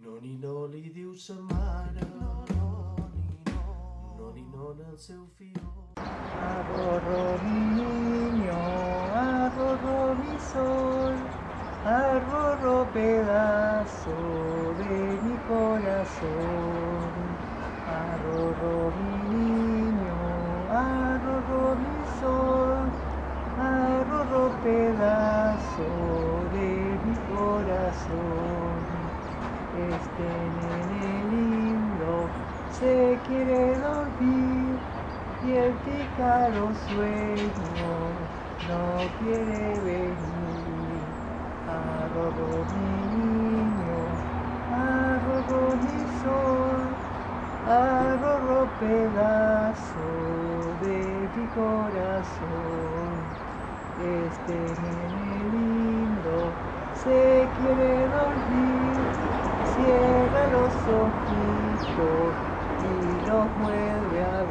Noni no li diu sa mare, noni nona el seu fill. Arrorro mi niño, arrorro mi sol, arrorro pedazo de mi corazón. Arrorro mi niño, arrorro mi sol, arrorro pedazo de mi corazón. Este nene lindo se quiere dormir y el pícaro sueño no quiere venir. Arrorro mi niño, arrorro mi sol, arrorro pedazo de mi corazón. Este nene lindo se quiere dormir, cierra los ojitos y los vuelve a